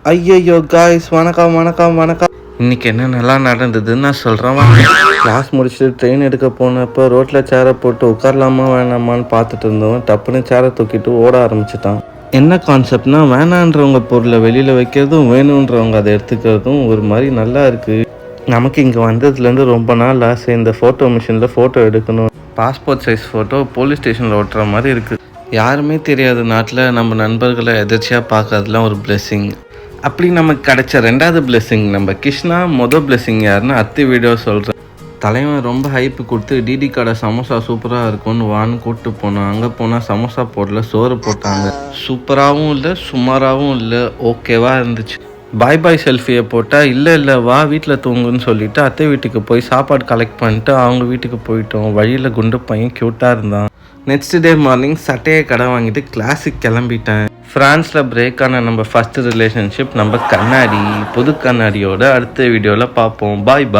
ஐயையோ காய்ஸ், வணக்கம் வணக்கம் வணக்கம். இன்னைக்கு என்ன நல்லா நடந்ததுன்னு நான் சொல்கிறேன். கிளாஸ் முடிச்சுட்டு ட்ரெயின் எடுக்க போனப்போ ரோட்டில் சேரை போட்டு உட்காரலாமா வேணாமான்னு பார்த்துட்டு இருந்தோம். டப்புன்னு சேரை தூக்கிட்டு ஓட ஆரம்பிச்சிட்டான். என்ன கான்செப்ட்னா, வேணான்றவங்க பொருளை வெளியில் வைக்கிறதும் வேணுன்றவங்க அதை எடுத்துக்கிறதும் ஒரு மாதிரி நல்லா இருக்குது. நமக்கு இங்கே வந்ததுலேருந்து ரொம்ப நாள் ஆசை, இந்த ஃபோட்டோ மிஷினில் ஃபோட்டோ எடுக்கணும். பாஸ்போர்ட் சைஸ் ஃபோட்டோ போலீஸ் ஸ்டேஷனில் ஓட்டுற மாதிரி இருக்குது. யாருமே தெரியாத நாட்டில் நம்ம நண்பர்களை எதிர்ச்சியாக பார்க்கறதுலாம் ஒரு பிளெஸ்ஸிங். அப்படி நமக்கு கிடைச்ச ரெண்டாவது பிளெஸ்ஸிங் நம்ம கிருஷ்ணா. மொதல் பிளெஸ்ஸிங் யாருன்னா அத்தி வீடியோ சொல்கிறேன். தலைவன் ரொம்ப ஹைப்பு கொடுத்து டிடி கடை சமோசா சூப்பராக இருக்கும்னு வான்னு கூப்பிட்டு போனோம். அங்கே போனால் சமோசா போடல, சோறு போட்டாங்க. சூப்பராகவும் இல்லை, சுமாராகவும் இல்லை, ஓகேவா இருந்துச்சு. பாய் பாய் செல்ஃபியை போட்டால் இல்லை வா வீட்டில் தூங்குன்னு சொல்லிவிட்டு அத்தை வீட்டுக்கு போய் சாப்பாடு கலெக்ட் பண்ணிட்டு அவங்க வீட்டுக்கு போயிட்டோம். வழியில் குண்டு பையன் க்யூட்டாக இருந்தான். நெக்ஸ்ட் டே மார்னிங் சட்டையை கடை வாங்கிட்டு கிளாஸுக்கு கிளம்பிட்டேன். ஃப்ரான்ஸில் பிரேக் ஆன நம்ம ஃபஸ்ட்டு ரிலேஷன்ஷிப் நம்ம கண்ணாடி. புது கண்ணாடியோட அடுத்த வீடியோவில் பார்ப்போம். பாய் பாய்.